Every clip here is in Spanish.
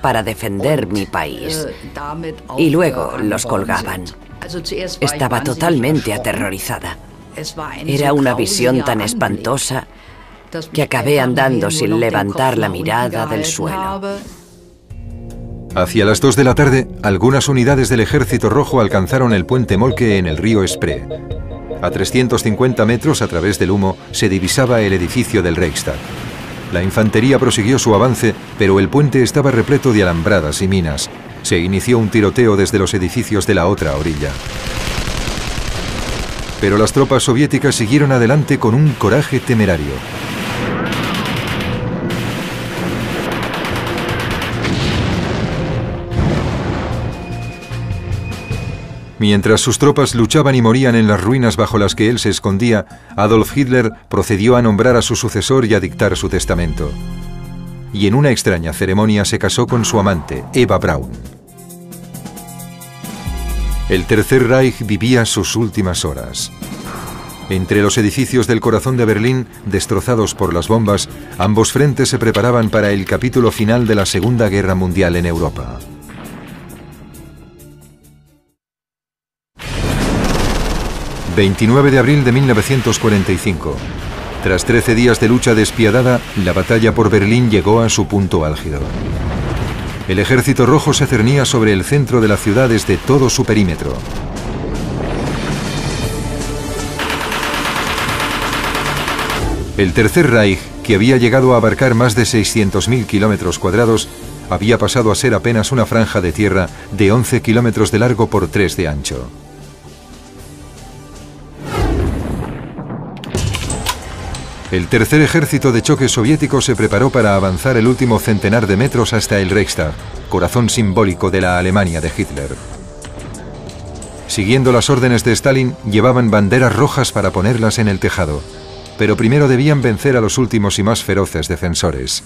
para defender mi país. Y luego los colgaban. Estaba totalmente aterrorizada. Era una visión tan espantosa que acabé andando sin levantar la mirada del suelo. Hacia las 2 de la tarde, algunas unidades del Ejército Rojo alcanzaron el puente Moltke en el río Spree. A 350 metros a través del humo se divisaba el edificio del Reichstag. La infantería prosiguió su avance, pero el puente estaba repleto de alambradas y minas. Se inició un tiroteo desde los edificios de la otra orilla. Pero las tropas soviéticas siguieron adelante con un coraje temerario. Mientras sus tropas luchaban y morían en las ruinas bajo las que él se escondía, Adolf Hitler procedió a nombrar a su sucesor y a dictar su testamento. Y en una extraña ceremonia se casó con su amante, Eva Braun. El Tercer Reich vivía sus últimas horas. Entre los edificios del corazón de Berlín, destrozados por las bombas, ambos frentes se preparaban para el capítulo final de la Segunda Guerra Mundial en Europa. ...29 de abril de 1945... Tras 13 días de lucha despiadada, la batalla por Berlín llegó a su punto álgido. El Ejército Rojo se cernía sobre el centro de la ciudad desde todo su perímetro. El Tercer Reich, que había llegado a abarcar más de 600.000 kilómetros cuadrados, había pasado a ser apenas una franja de tierra de 11 kilómetros de largo por 3 de ancho. El tercer ejército de choque soviético se preparó para avanzar el último centenar de metros hasta el Reichstag, corazón simbólico de la Alemania de Hitler. Siguiendo las órdenes de Stalin, llevaban banderas rojas para ponerlas en el tejado, pero primero debían vencer a los últimos y más feroces defensores.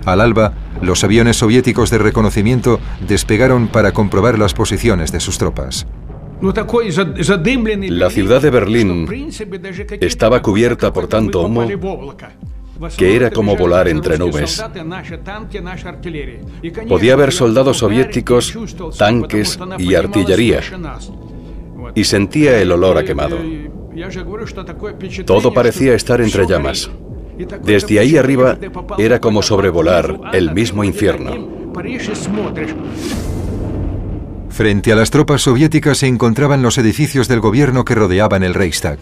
Al alba, los aviones soviéticos de reconocimiento despegaron para comprobar las posiciones de sus tropas. La ciudad de Berlín estaba cubierta por tanto humo que era como volar entre nubes. Podía ver soldados soviéticos, tanques y artillería, y sentía el olor a quemado. Todo parecía estar entre llamas. Desde ahí arriba era como sobrevolar el mismo infierno. Frente a las tropas soviéticas se encontraban los edificios del gobierno que rodeaban el Reichstag.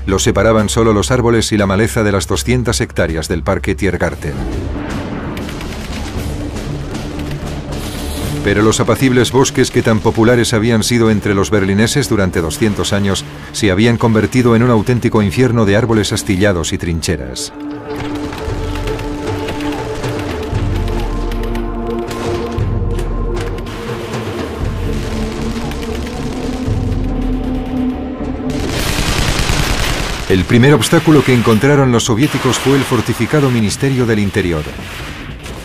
Los separaban solo los árboles y la maleza de las 200 hectáreas del parque Tiergarten. Pero los apacibles bosques que tan populares habían sido entre los berlineses durante 200 años se habían convertido en un auténtico infierno de árboles astillados y trincheras. El primer obstáculo que encontraron los soviéticos fue el fortificado Ministerio del Interior.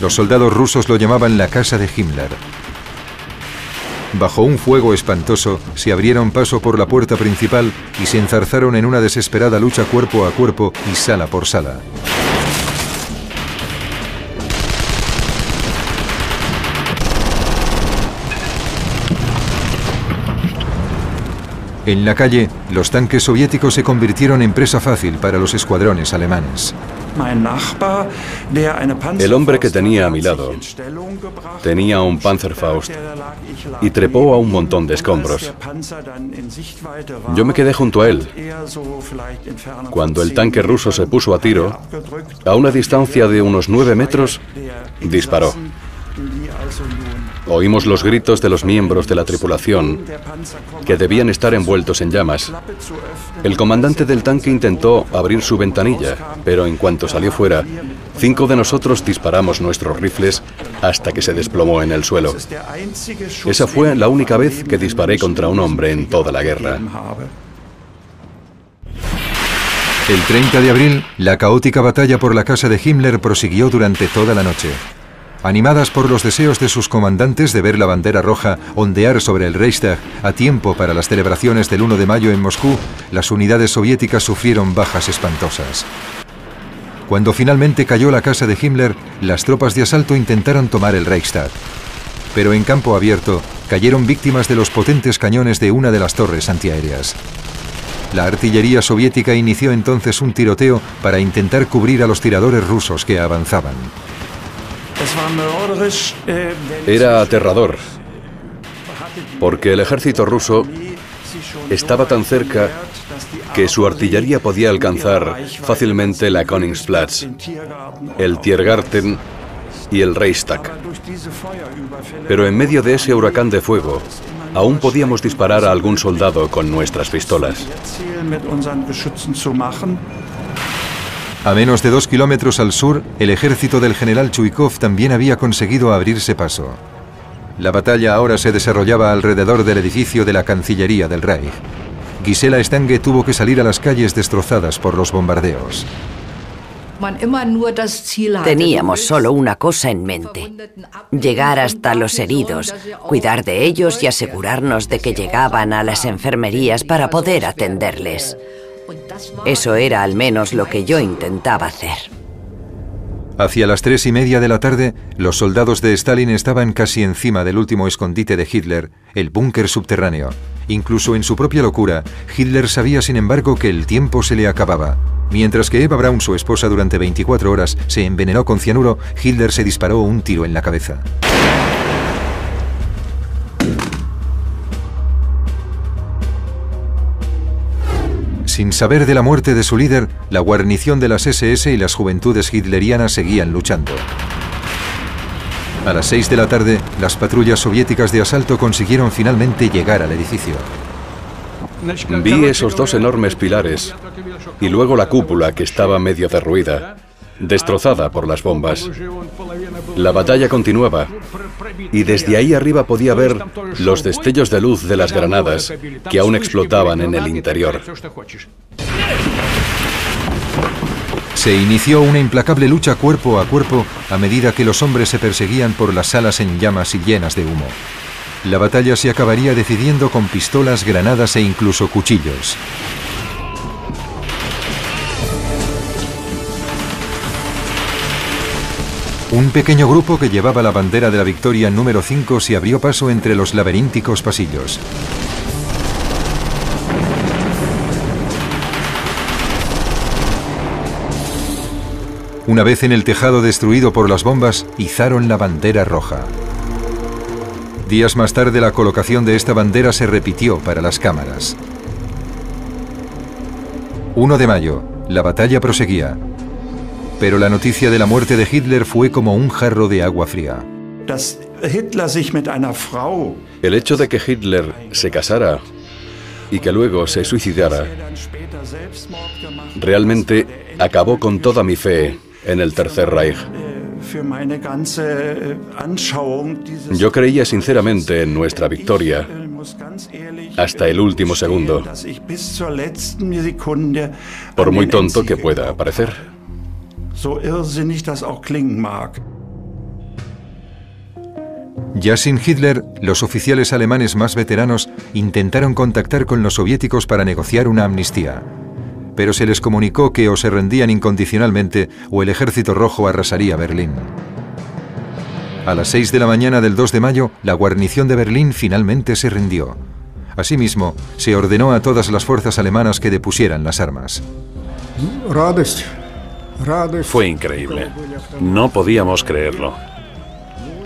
Los soldados rusos lo llamaban la casa de Himmler. Bajo un fuego espantoso, se abrieron paso por la puerta principal y se enzarzaron en una desesperada lucha cuerpo a cuerpo y sala por sala. En la calle, los tanques soviéticos se convirtieron en presa fácil para los escuadrones alemanes. El hombre que tenía a mi lado tenía un Panzerfaust y trepó a un montón de escombros. Yo me quedé junto a él. Cuando el tanque ruso se puso a tiro, a una distancia de unos 9 metros, disparó. Oímos los gritos de los miembros de la tripulación, que debían estar envueltos en llamas. El comandante del tanque intentó abrir su ventanilla, pero en cuanto salió fuera, 5 de nosotros disparamos nuestros rifles hasta que se desplomó en el suelo. Esa fue la única vez que disparé contra un hombre en toda la guerra. El 30 de abril, la caótica batalla por la casa de Himmler prosiguió durante toda la noche. Animadas por los deseos de sus comandantes de ver la bandera roja ondear sobre el Reichstag a tiempo para las celebraciones del 1 de mayo en Moscú, las unidades soviéticas sufrieron bajas espantosas. Cuando finalmente cayó la casa de Himmler, las tropas de asalto intentaron tomar el Reichstag. Pero en campo abierto, cayeron víctimas de los potentes cañones de una de las torres antiaéreas. La artillería soviética inició entonces un tiroteo para intentar cubrir a los tiradores rusos que avanzaban. Era aterrador, porque el ejército ruso estaba tan cerca que su artillería podía alcanzar fácilmente la Königsplatz, el Tiergarten y el Reichstag. Pero en medio de ese huracán de fuego, aún podíamos disparar a algún soldado con nuestras pistolas. A menos de 2 kilómetros al sur, el ejército del general Chuikov también había conseguido abrirse paso. La batalla ahora se desarrollaba alrededor del edificio de la Cancillería del Reich. Gisela Stange tuvo que salir a las calles destrozadas por los bombardeos. Teníamos solo una cosa en mente: llegar hasta los heridos, cuidar de ellos y asegurarnos de que llegaban a las enfermerías para poder atenderles. Eso era al menos lo que yo intentaba hacer. Hacia las 3:30 de la tarde, los soldados de Stalin estaban casi encima del último escondite de Hitler, el búnker subterráneo. Incluso en su propia locura, Hitler sabía sin embargo que el tiempo se le acababa. Mientras que Eva Braun, su esposa, durante 24 horas se envenenó con cianuro, Hitler se disparó un tiro en la cabeza. Sin saber de la muerte de su líder, la guarnición de las SS y las juventudes hitlerianas seguían luchando. A las 6 de la tarde, las patrullas soviéticas de asalto consiguieron finalmente llegar al edificio. Vi esos dos enormes pilares y luego la cúpula que estaba medio derruida, destrozada por las bombas. La batalla continuaba y desde ahí arriba podía ver los destellos de luz de las granadas que aún explotaban en el interior. Se inició una implacable lucha cuerpo a cuerpo a medida que los hombres se perseguían por las salas en llamas y llenas de humo. La batalla se acabaría decidiendo con pistolas, granadas e incluso cuchillos. Un pequeño grupo que llevaba la bandera de la victoria número 5 se abrió paso entre los laberínticos pasillos. Una vez en el tejado destruido por las bombas, izaron la bandera roja. Días más tarde, la colocación de esta bandera se repitió para las cámaras. 1 de mayo, la batalla proseguía. Pero la noticia de la muerte de Hitler fue como un jarro de agua fría. El hecho de que Hitler se casara y que luego se suicidara realmente acabó con toda mi fe en el Tercer Reich. Yo creía sinceramente en nuestra victoria hasta el último segundo, por muy tonto que pueda parecer. Ya sin Hitler, los oficiales alemanes más veteranos intentaron contactar con los soviéticos para negociar una amnistía. Pero se les comunicó que o se rendían incondicionalmente o el Ejército Rojo arrasaría Berlín. A las 6 de la mañana del 2 de mayo, la guarnición de Berlín finalmente se rindió. Asimismo, se ordenó a todas las fuerzas alemanas que depusieran las armas. Fue increíble. No podíamos creerlo.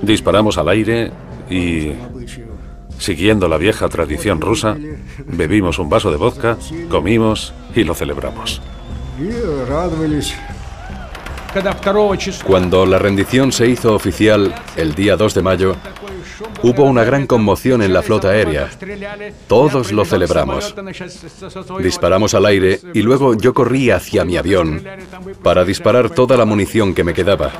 Disparamos al aire y, siguiendo la vieja tradición rusa, bebimos un vaso de vodka, comimos y lo celebramos. Cuando la rendición se hizo oficial el día 2 de mayo, hubo una gran conmoción en la flota aérea. Todos lo celebramos. Disparamos al aire y luego yo corrí hacia mi avión para disparar toda la munición que me quedaba.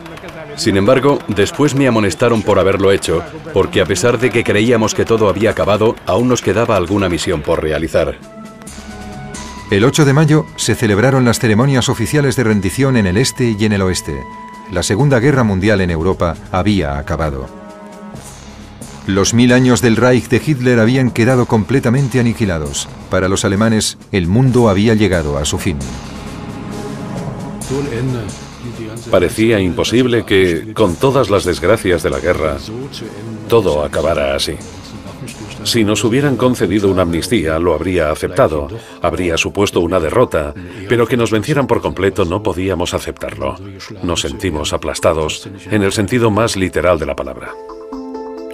Sin embargo, después me amonestaron por haberlo hecho, porque a pesar de que creíamos que todo había acabado, aún nos quedaba alguna misión por realizar. El 8 de mayo se celebraron las ceremonias oficiales de rendición en el este y en el oeste. La Segunda Guerra Mundial en Europa había acabado. Los 1000 años del Reich de Hitler habían quedado completamente aniquilados. Para los alemanes, el mundo había llegado a su fin. Parecía imposible que, con todas las desgracias de la guerra, todo acabara así. Si nos hubieran concedido una amnistía, lo habría aceptado. Habría supuesto una derrota, pero que nos vencieran por completo no podíamos aceptarlo. Nos sentimos aplastados, en el sentido más literal de la palabra.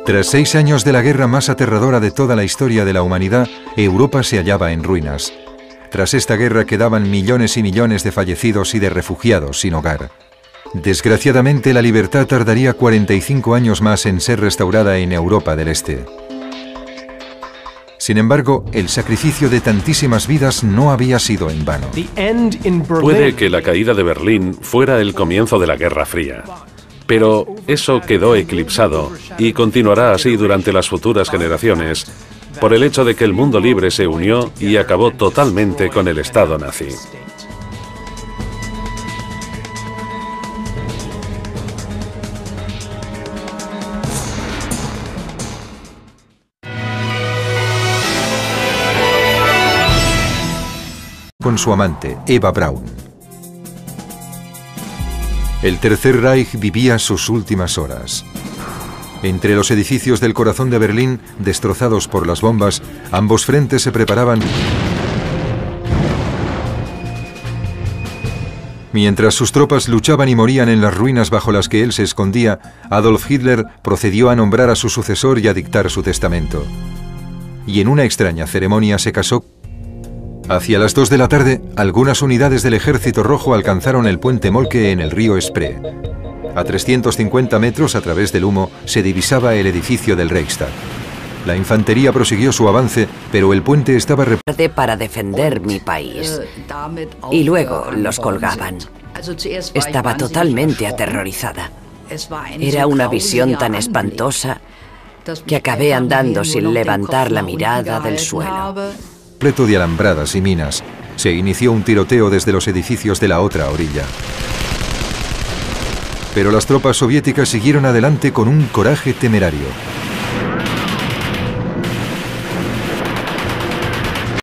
Tras 6 años de la guerra más aterradora de toda la historia de la humanidad, Europa se hallaba en ruinas. Tras esta guerra quedaban millones y millones de fallecidos y de refugiados sin hogar. Desgraciadamente, la libertad tardaría 45 años más en ser restaurada en Europa del Este. Sin embargo, el sacrificio de tantísimas vidas no había sido en vano. Puede que la caída de Berlín fuera el comienzo de la Guerra Fría, pero eso quedó eclipsado y continuará así durante las futuras generaciones por el hecho de que el mundo libre se unió y acabó totalmente con el Estado nazi. Con su amante, Eva Braun. El Tercer Reich vivía sus últimas horas. Entre los edificios del corazón de Berlín, destrozados por las bombas, ambos frentes se preparaban. Mientras sus tropas luchaban y morían en las ruinas bajo las que él se escondía, Adolf Hitler procedió a nombrar a su sucesor y a dictar su testamento. Y en una extraña ceremonia se casó. Hacia las 2 de la tarde, algunas unidades del Ejército Rojo alcanzaron el puente Moltke en el río Spree. A 350 metros a través del humo se divisaba el edificio del Reichstag. La infantería prosiguió su avance, pero el puente estaba repleto para defender mi país. Y luego los colgaban. Estaba totalmente aterrorizada. Era una visión tan espantosa que acabé andando sin levantar la mirada del suelo. Repleto de alambradas y minas, se inició un tiroteo desde los edificios de la otra orilla. Pero las tropas soviéticas siguieron adelante con un coraje temerario.